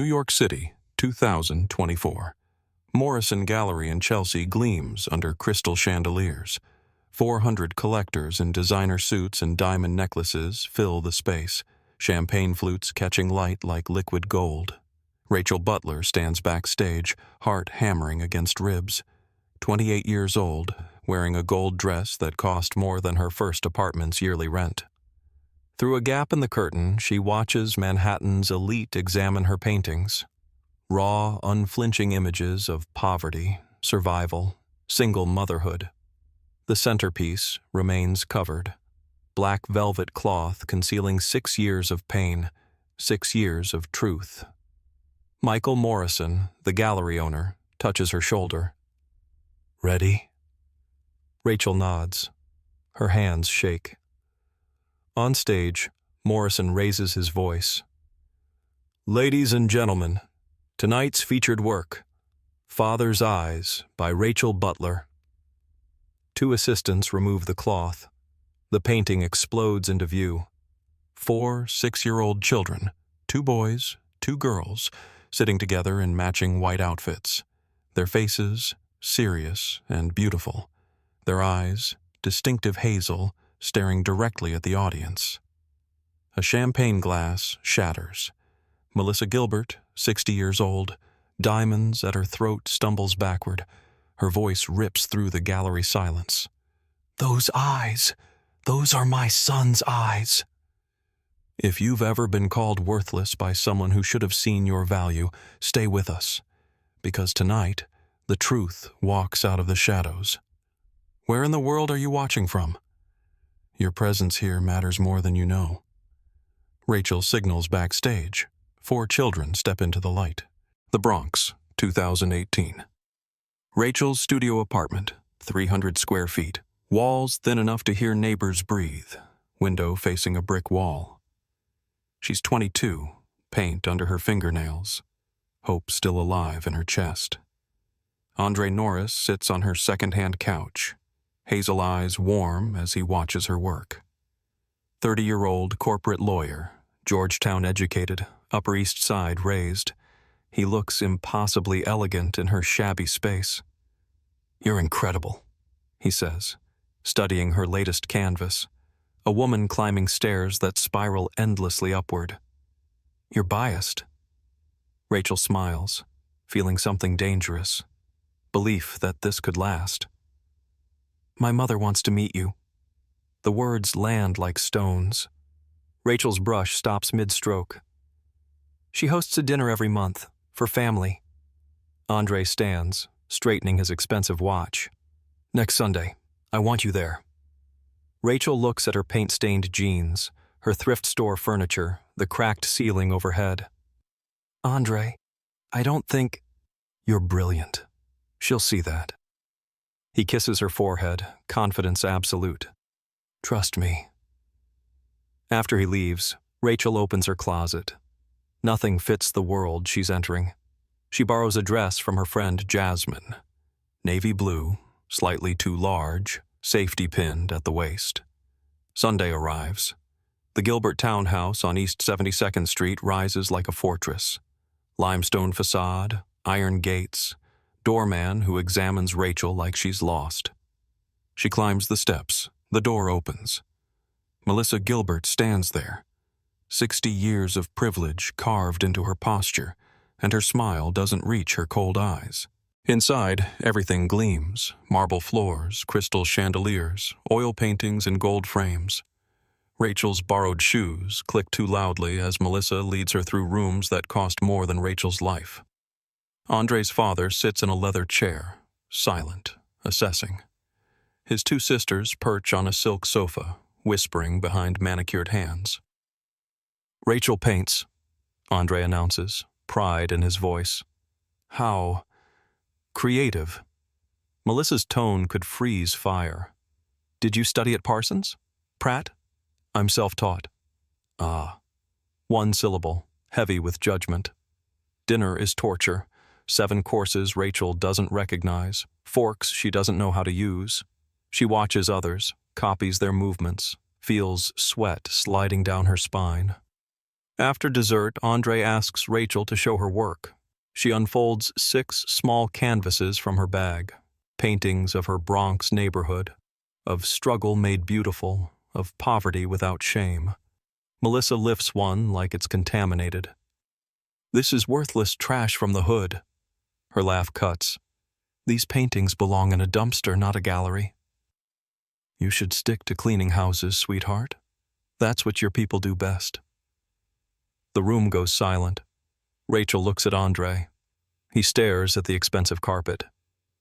York City, 2024. Morrison Gallery in Chelsea gleams under crystal chandeliers. 400 collectors in designer suits and diamond necklaces fill the space, champagne flutes catching light like liquid gold. Rachel Butler stands backstage, heart hammering against ribs. 28 years old, wearing a gold dress that cost more than her first apartment's yearly rent. Through a gap in the curtain, she watches Manhattan's elite examine her paintings. Raw, unflinching images of poverty, survival, single motherhood. The centerpiece remains covered. Black velvet cloth concealing 6 years of pain, 6 years of truth. Michael Morrison, the gallery owner, touches her shoulder. "Ready?" Rachel nods. Her hands shake. On stage, Morrison raises his voice. "Ladies and gentlemen, tonight's featured work, Father's Eyes by Rachel Butler." 2 assistants remove the cloth. The painting explodes into view. 4 6-year-old children, 2 boys, 2 girls, sitting together in matching white outfits. Their faces, serious and beautiful. Their eyes, distinctive hazel, staring directly at the audience. A champagne glass shatters. Melissa Gilbert, 60 years old, diamonds at her throat, stumbles backward. Her voice rips through the gallery silence. "Those eyes! Those are my son's eyes!" If you've ever been called worthless by someone who should have seen your value, stay with us. Because tonight, the truth walks out of the shadows. Where in the world are you watching from? Your presence here matters more than you know. Rachel signals backstage. 4 children step into the light. The Bronx, 2018. Rachel's studio apartment, 300 square feet. Walls thin enough to hear neighbors breathe. Window facing a brick wall. She's 22, paint under her fingernails. Hope still alive in her chest. Andre Norris sits on her second-hand couch. Hazel eyes warm as he watches her work. 30-year-old corporate lawyer, Georgetown educated, Upper East Side raised. He looks impossibly elegant in her shabby space. "You're incredible," he says, studying her latest canvas, a woman climbing stairs that spiral endlessly upward. "You're biased." Rachel smiles, feeling something dangerous, belief that this could last. "My mother wants to meet you." The words land like stones. Rachel's brush stops mid-stroke. "She hosts a dinner every month, for family." Andre stands, straightening his expensive watch. "Next Sunday, I want you there." Rachel looks at her paint-stained jeans, her thrift store furniture, the cracked ceiling overhead. "Andre, I don't think—" "You're brilliant. She'll see that." He kisses her forehead, confidence absolute. "Trust me." After he leaves, Rachel opens her closet. Nothing fits the world she's entering. She borrows a dress from her friend Jasmine. Navy blue, slightly too large, safety pinned at the waist. Sunday arrives. The Gilbert townhouse on East 72nd Street rises like a fortress. Limestone facade, iron gates, doorman who examines Rachel like she's lost. She climbs the steps. The door opens. Melissa Gilbert stands there. 60 years of privilege carved into her posture, and her smile doesn't reach her cold eyes. Inside, everything gleams. Marble floors, crystal chandeliers, oil paintings and gold frames. Rachel's borrowed shoes click too loudly as Melissa leads her through rooms that cost more than Rachel's life. Andre's father sits in a leather chair, silent, assessing. His 2 sisters perch on a silk sofa, whispering behind manicured hands. "Rachel paints," Andre announces, pride in his voice. "How creative." Melissa's tone could freeze fire. "Did you study at Parsons? Pratt?" "I'm self-taught." "Ah." 1 syllable, heavy with judgment. Dinner is torture. 7 courses Rachel doesn't recognize, forks she doesn't know how to use. She watches others, copies their movements, feels sweat sliding down her spine. After dessert, Andre asks Rachel to show her work. She unfolds 6 small canvases from her bag, paintings of her Bronx neighborhood, of struggle made beautiful, of poverty without shame. Melissa lifts one like it's contaminated. "This is worthless trash from the hood." Her laugh cuts. "These paintings belong in a dumpster, not a gallery." "You should stick to cleaning houses, sweetheart. That's what your people do best." The room goes silent. Rachel looks at Andre. He stares at the expensive carpet.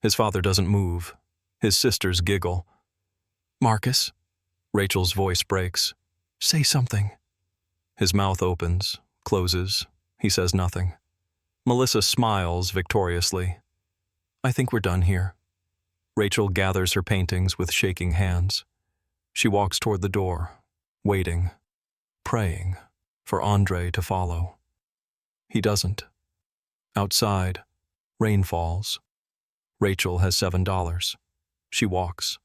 His father doesn't move. His sisters giggle. "Marcus," Rachel's voice breaks. "Say something." His mouth opens, closes. He says nothing. Melissa smiles victoriously. "I think we're done here." Rachel gathers her paintings with shaking hands. She walks toward the door, waiting, praying for Andre to follow. He doesn't. Outside, rain falls. Rachel has $7. She walks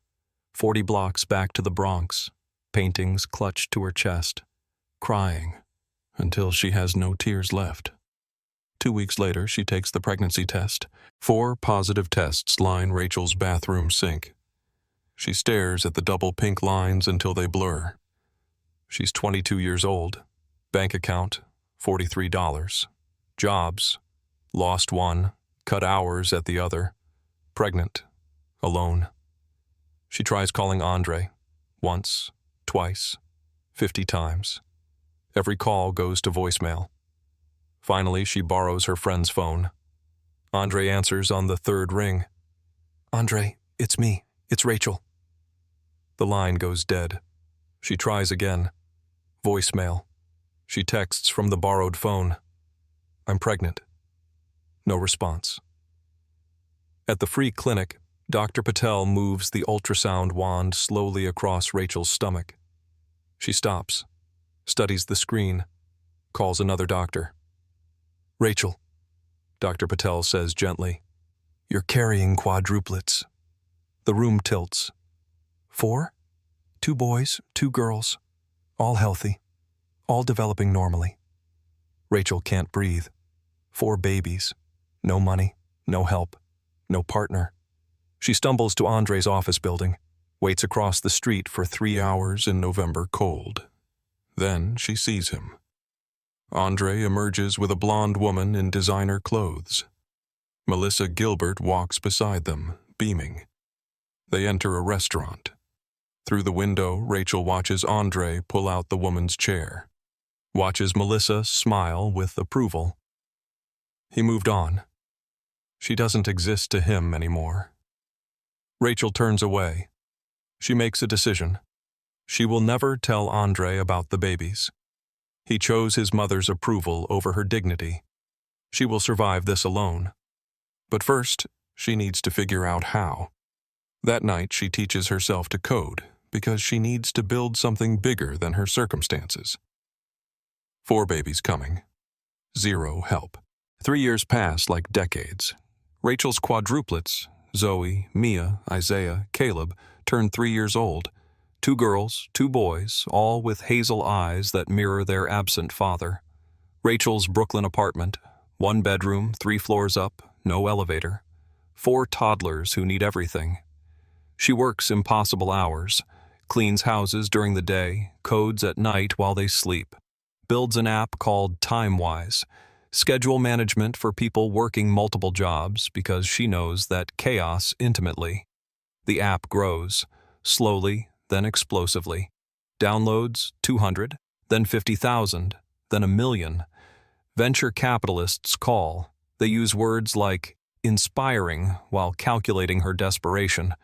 40 blocks back to the Bronx, paintings clutched to her chest, crying until she has no tears left. 2 weeks later, she takes the pregnancy test. 4 positive tests line Rachel's bathroom sink. She stares at the double pink lines until they blur. She's 22 years old. Bank account, $43. Jobs, lost one, cut hours at the other. Pregnant, alone. She tries calling Andre, once, twice, 50 times. Every call goes to voicemail. Finally, she borrows her friend's phone. Andre answers on the 3rd ring. "Andre, it's me. It's Rachel." The line goes dead. She tries again. Voicemail. She texts from the borrowed phone. "I'm pregnant." No response. At the free clinic, Dr. Patel moves the ultrasound wand slowly across Rachel's stomach. She stops, studies the screen, calls another doctor. "Rachel," Dr. Patel says gently, "you're carrying quadruplets." The room tilts. 4? 2 boys, 2 girls, all healthy, all developing normally. Rachel can't breathe. 4 babies, no money, no help, no partner. She stumbles to Andre's office building, waits across the street for 3 hours in November cold. Then she sees him. Andre emerges with a blonde woman in designer clothes. Melissa Gilbert walks beside them, beaming. They enter a restaurant. Through the window, Rachel watches Andre pull out the woman's chair. Watches Melissa smile with approval. He moved on. She doesn't exist to him anymore. Rachel turns away. She makes a decision. She will never tell Andre about the babies. He chose his mother's approval over her dignity. She will survive this alone. But first, she needs to figure out how. That night, she teaches herself to code because she needs to build something bigger than her circumstances. 4 babies coming. 0 help. 3 years pass like decades. Rachel's quadruplets, Zoe, Mia, Isaiah, Caleb, turned 3 years old. 2 girls, 2 boys, all with hazel eyes that mirror their absent father. Rachel's Brooklyn apartment, 1 bedroom, 3 floors up, no elevator. 4 toddlers who need everything. She works impossible hours, cleans houses during the day, codes at night while they sleep, builds an app called TimeWise, schedule management for people working multiple jobs because she knows that chaos intimately. The app grows, slowly, then explosively. Downloads, 200, then 50,000, then 1,000,000. Venture capitalists call. They use words like inspiring while calculating her desperation.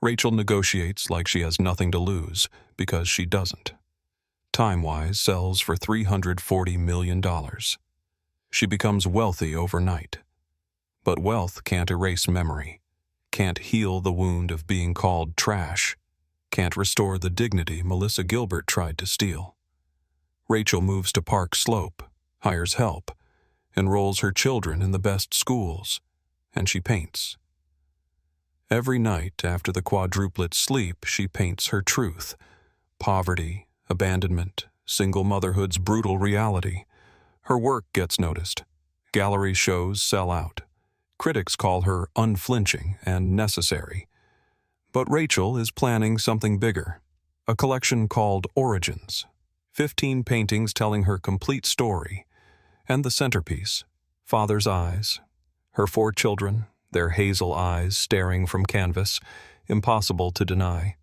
Rachel negotiates like she has nothing to lose because she doesn't. TimeWise sells for $340 million. She becomes wealthy overnight. But wealth can't erase memory, can't heal the wound of being called trash, can't restore the dignity Melissa Gilbert tried to steal. Rachel moves to Park Slope, hires help, enrolls her children in the best schools, and she paints. Every night after the quadruplets sleep, she paints her truth. Poverty, abandonment, single motherhood's brutal reality, Her work gets noticed. Gallery shows sell out. Critics call her unflinching and necessary. But Rachel is planning something bigger, a collection called Origins, 15 paintings telling her complete story, and the centerpiece, Father's Eyes. Her 4 children, their hazel eyes staring from canvas, impossible to deny.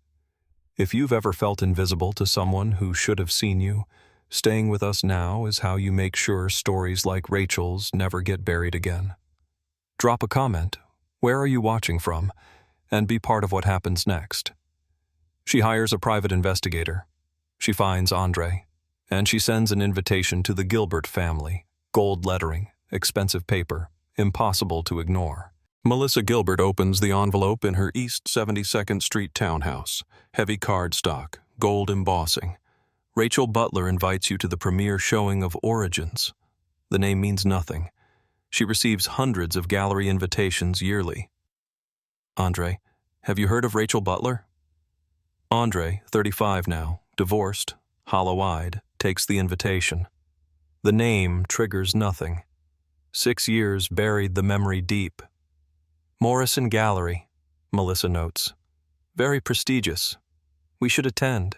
If you've ever felt invisible to someone who should have seen you, staying with us now is how you make sure stories like Rachel's never get buried again. Drop a comment, where are you watching from, and be part of what happens next. She hires a private investigator. She finds Andre, and she sends an invitation to the Gilbert family, gold lettering, expensive paper, impossible to ignore. Melissa Gilbert opens the envelope in her East 72nd Street townhouse, heavy cardstock, gold embossing. Rachel Butler invites you to the premiere showing of Origins. The name means nothing. She receives hundreds of gallery invitations yearly. Andre, have you heard of Rachel Butler? Andre, 35 now, divorced, hollow-eyed, takes the invitation. The name triggers nothing. 6 years buried the memory deep. Morrison Gallery, Melissa notes. Very prestigious. We should attend.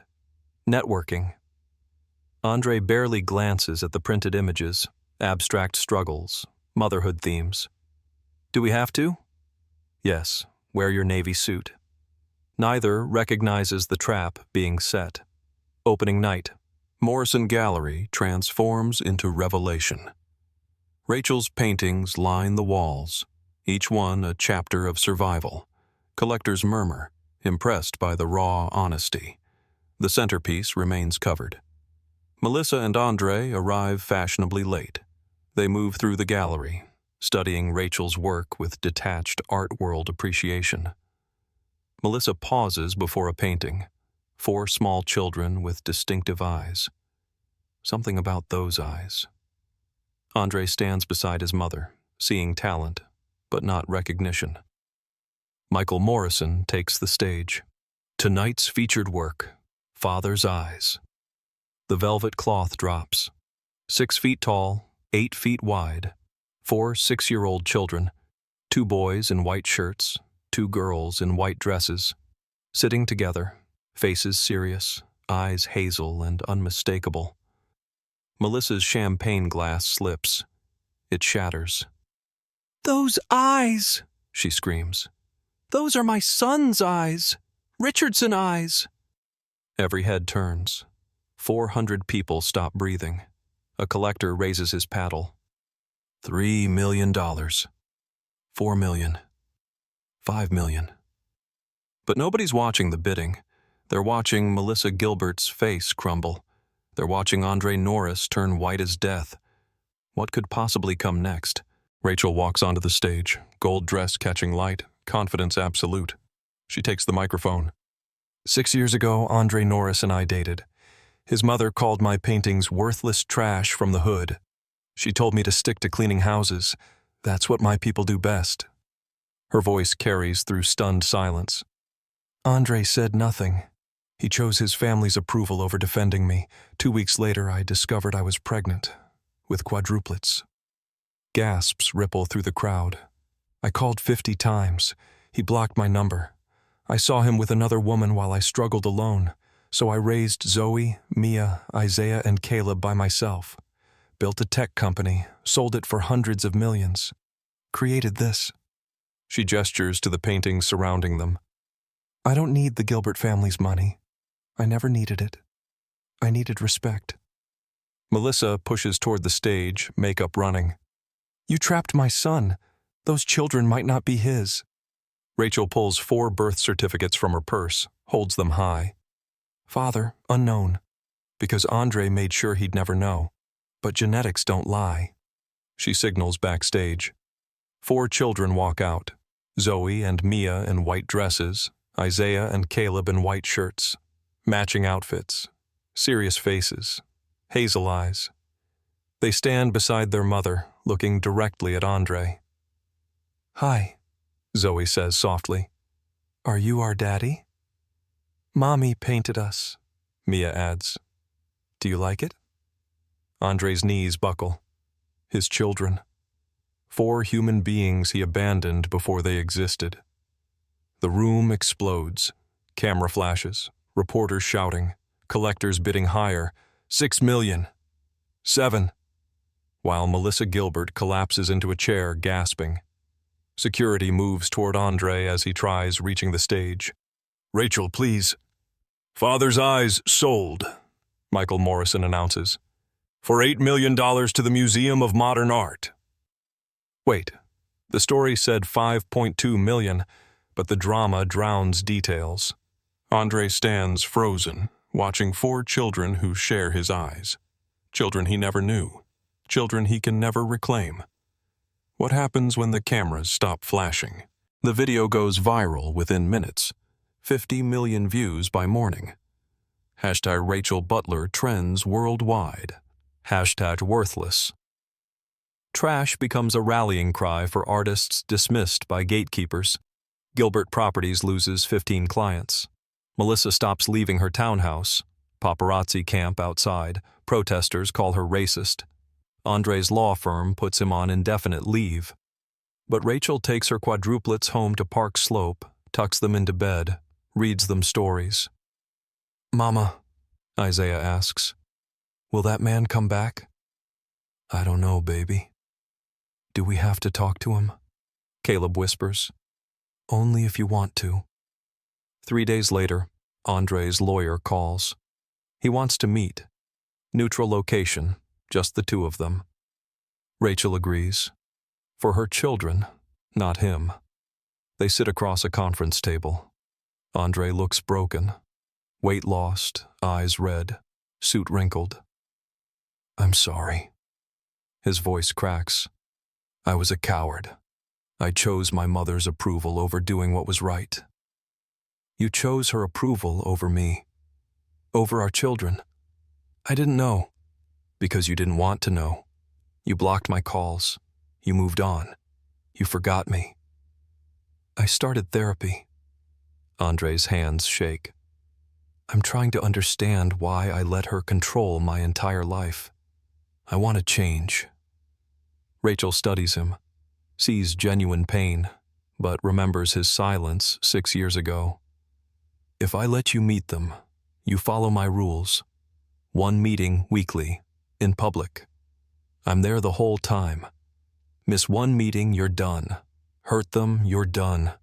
Networking. Andre barely glances at the printed images, abstract struggles, motherhood themes. Do we have to? Yes, wear your navy suit. Neither recognizes the trap being set. Opening night. Morrison Gallery transforms into revelation. Rachel's paintings line the walls, each one a chapter of survival. Collectors murmur, impressed by the raw honesty. The centerpiece remains covered. Melissa and Andre arrive fashionably late. They move through the gallery, studying Rachel's work with detached art world appreciation. Melissa pauses before a painting, 4 small children with distinctive eyes. Something about those eyes. Andre stands beside his mother, seeing talent, but not recognition. Michael Morrison takes the stage. Tonight's featured work, Father's Eyes. The velvet cloth drops. 6 feet tall, 8 feet wide. 4 6-year-old children, 2 boys in white shirts, 2 girls in white dresses, sitting together, faces serious, eyes hazel and unmistakable. Melissa's champagne glass slips. It shatters. "Those eyes!" she screams. "Those are my son's eyes! Richardson eyes!" Every head turns. 400 people stop breathing. A collector raises his paddle. $3 million. $4 million. $5 million. But nobody's watching the bidding. They're watching Melissa Gilbert's face crumble. They're watching Andre Norris turn white as death. What could possibly come next? Rachel walks onto the stage, gold dress catching light, confidence absolute. She takes the microphone. 6 years ago, Andre Norris and I dated. His mother called my paintings worthless trash from the hood. She told me to stick to cleaning houses. That's what my people do best. Her voice carries through stunned silence. Andre said nothing. He chose his family's approval over defending me. 2 weeks later, I discovered I was pregnant, with quadruplets. Gasps ripple through the crowd. I called 50 times. He blocked my number. I saw him with another woman while I struggled alone, so I raised Zoe, Mia, Isaiah, and Caleb by myself. Built a tech company, sold it for hundreds of millions. Created this. She gestures to the paintings surrounding them. I don't need the Gilbert family's money. I never needed it. I needed respect. Melissa pushes toward the stage, makeup running. You trapped my son. Those children might not be his. Rachel pulls 4 birth certificates from her purse, holds them high. Father, unknown. Because Andre made sure he'd never know. But genetics don't lie. She signals backstage. 4 children walk out. Zoe and Mia in white dresses, Isaiah and Caleb in white shirts. Matching outfits, serious faces, hazel eyes. They stand beside their mother, looking directly at Andre. Hi, Zoe says softly. Are you our daddy? Mommy painted us, Mia adds. Do you like it? Andre's knees buckle. His children. 4 human beings he abandoned before they existed. The room explodes. Camera flashes, reporters shouting, collectors bidding higher. 6 million. 7. While Melissa Gilbert collapses into a chair, gasping. Security moves toward Andre as he tries reaching the stage. "Rachel, please." "Father's Eyes sold," Michael Morrison announces. "For $8 million to the Museum of Modern Art." Wait, the story said $5.2 million, but the drama drowns details. Andre stands frozen, watching 4 children who share his eyes. Children he never knew. Children he can never reclaim. What happens when the cameras stop flashing? The video goes viral within minutes. 50 million views by morning. Hashtag Rachel Butler trends worldwide. Hashtag worthless. Trash becomes a rallying cry for artists dismissed by gatekeepers. Gilbert Properties loses 15 clients. Melissa stops leaving her townhouse. Paparazzi camp outside. Protesters call her racist. Andre's law firm puts him on indefinite leave. But Rachel takes her quadruplets home to Park Slope, tucks them into bed, reads them stories. "Mama," Isaiah asks, "will that man come back?" "I don't know, baby." "Do we have to talk to him?" Caleb whispers. "Only if you want to." 3 days later, Andre's lawyer calls. He wants to meet. Neutral location, just the 2 of them. Rachel agrees. For her children, not him. They sit across a conference table. Andre looks broken. Weight lost, eyes red, suit wrinkled. "I'm sorry." His voice cracks. "I was a coward. I chose my mother's approval over doing what was right." "You chose her approval over me. Over our children. I didn't know." "Because you didn't want to know. You blocked my calls. You moved on. You forgot me." "I started therapy." Andre's hands shake. "I'm trying to understand why I let her control my entire life. I want to change." Rachel studies him, sees genuine pain, but remembers his silence 6 years ago. "If I let you meet them, you follow my rules. 1 meeting weekly, in public. I'm there the whole time. Miss 1 meeting, you're done. Hurt them, you're done.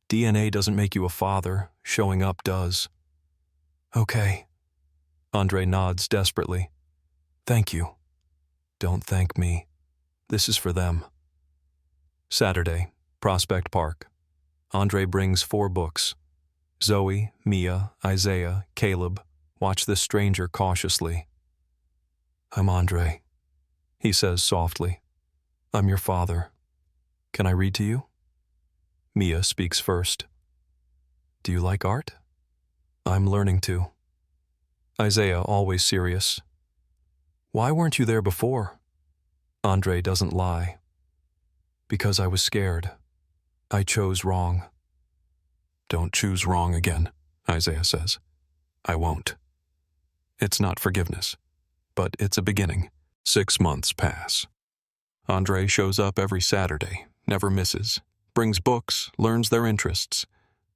DNA doesn't make you a father, showing up does." "Okay." Andre nods desperately. "Thank you." "Don't thank me. This is for them." Saturday, Prospect Park. Andre brings 4 books. Zoe, Mia, Isaiah, Caleb watch the stranger cautiously. "I'm Andre," he says softly. "I'm your father. Can I read to you?" Mia speaks first. "Do you like art?" "I'm learning to." Isaiah, always serious. "Why weren't you there before?" Andre doesn't lie. "Because I was scared. I chose wrong." "Don't choose wrong again," Isaiah says. "I won't." It's not forgiveness, but it's a beginning. 6 months pass. Andre shows up every Saturday, never misses, brings books, learns their interests.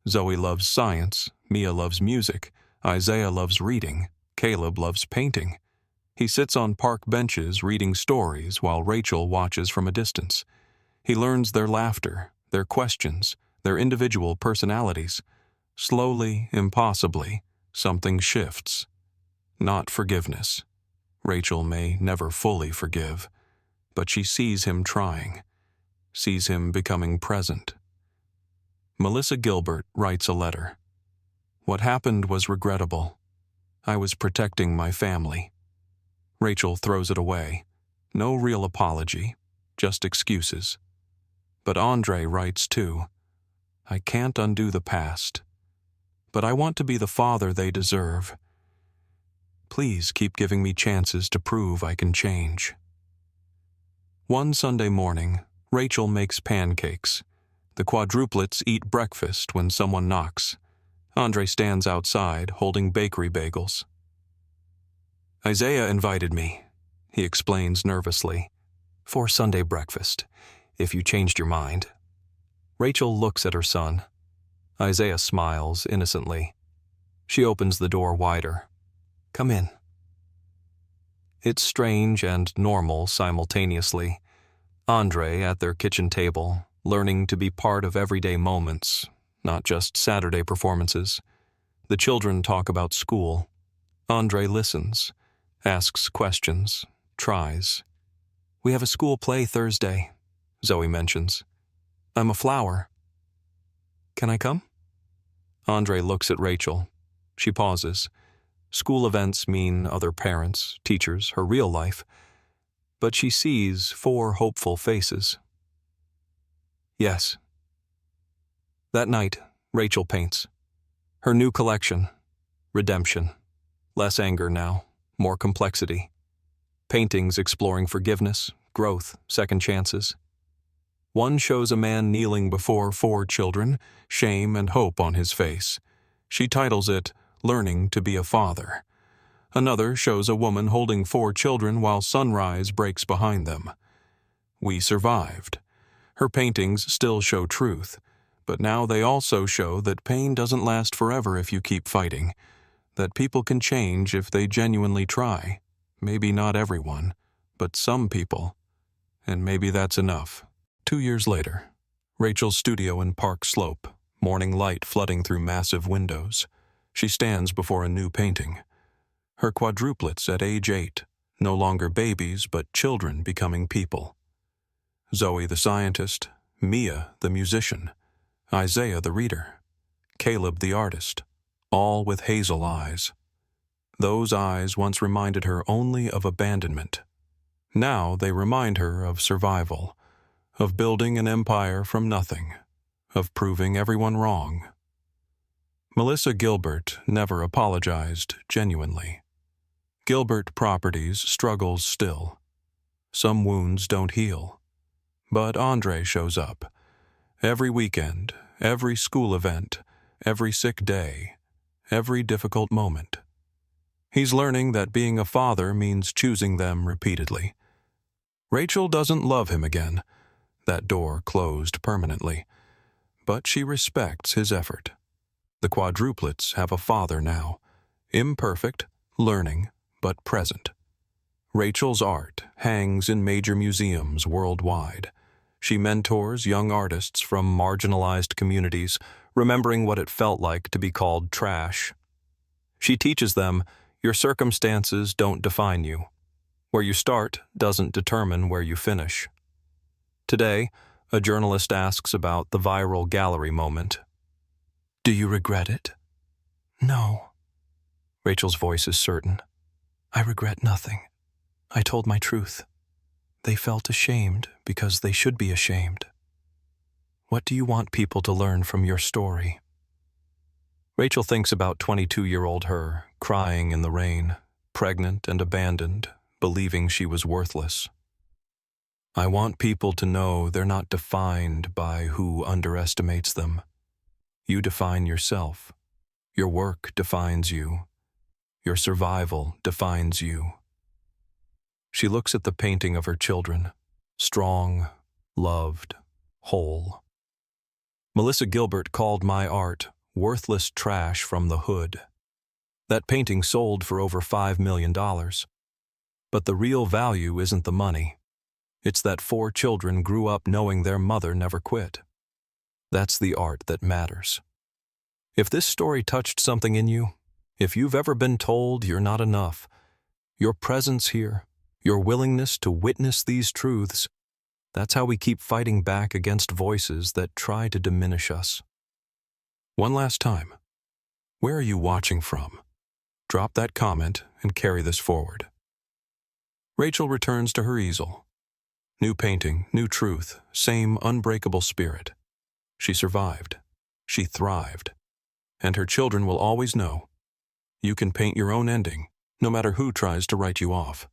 Zoe loves science, Mia loves music, Isaiah loves reading, Caleb loves painting. He sits on park benches reading stories while Rachel watches from a distance. He learns their laughter, their questions, their individual personalities. Slowly, impossibly, something shifts. Not forgiveness. Rachel may never fully forgive, but she sees him trying, sees him becoming present. Melissa Gilbert writes a letter. "What happened was regrettable. I was protecting my family." Rachel throws it away. No real apology, just excuses. But Andre writes too. "I can't undo the past, but I want to be the father they deserve. Please keep giving me chances to prove I can change." One Sunday morning, Rachel makes pancakes. The quadruplets eat breakfast when someone knocks. Andre stands outside holding bakery bagels. "Isaiah invited me," he explains nervously. For Sunday breakfast, if you changed your mind. Rachel looks at her son. Isaiah smiles innocently. She opens the door wider. Come in. It's strange and normal simultaneously. Andre at their kitchen table, learning to be part of everyday moments, not just Saturday performances. The children talk about school. Andre listens, asks questions, tries. We have a school play Thursday, Zoe mentions. I'm a flower. Can I come? Andre looks at Rachel. She pauses. School events mean other parents, teachers, her real life. But she sees 4 hopeful faces. Yes. That night, Rachel paints. Her new collection, Redemption. Less anger now, more complexity. Paintings exploring forgiveness, growth, second chances. One shows a man kneeling before 4 children, shame and hope on his face. She titles it, Learning to be a Father. Another shows a woman holding 4 children while sunrise breaks behind them. We survived. Her paintings still show truth, but now they also show that pain doesn't last forever if you keep fighting, that people can change if they genuinely try. Maybe not everyone, but some people. And maybe that's enough. 2 years later, Rachel's studio in Park Slope, morning light flooding through massive windows. She stands before a new painting. Her quadruplets at age 8, no longer babies but children becoming people. Zoe the scientist, Mia the musician, Isaiah the reader, Caleb the artist, all with hazel eyes. Those eyes once reminded her only of abandonment. Now they remind her of survival, of building an empire from nothing, of proving everyone wrong. Melissa Gilbert never apologized genuinely. Gilbert Properties struggles still. Some wounds don't heal. But Andre shows up. Every weekend, every school event, every sick day, every difficult moment. He's learning that being a father means choosing them repeatedly. Rachel doesn't love him again. That door closed permanently. But she respects his effort. The quadruplets have a father now. Imperfect, learning, but present. Rachel's art hangs in major museums worldwide. She mentors young artists from marginalized communities, remembering what it felt like to be called trash. She teaches them, your circumstances don't define you. Where you start doesn't determine where you finish. Today, a journalist asks about the viral gallery moment. Do you regret it? No. Rachel's voice is certain. I regret nothing. I told my truth. They felt ashamed because they should be ashamed. What do you want people to learn from your story? Rachel thinks about 22-year-old her, crying in the rain, pregnant and abandoned, believing she was worthless. I want people to know they're not defined by who underestimates them. You define yourself. Your work defines you. Your survival defines you. She looks at the painting of her children, strong, loved, whole. Melissa Gilbert called my art worthless trash from the hood. That painting sold for over $5 million. But the real value isn't the money. It's that 4 children grew up knowing their mother never quit. That's the art that matters. If this story touched something in you, if you've ever been told you're not enough, your presence here, your willingness to witness these truths, that's how we keep fighting back against voices that try to diminish us. One last time, where are you watching from? Drop that comment and carry this forward. Rachel returns to her easel. New painting, new truth, same unbreakable spirit. She survived. She thrived. And her children will always know, you can paint your own ending, no matter who tries to write you off.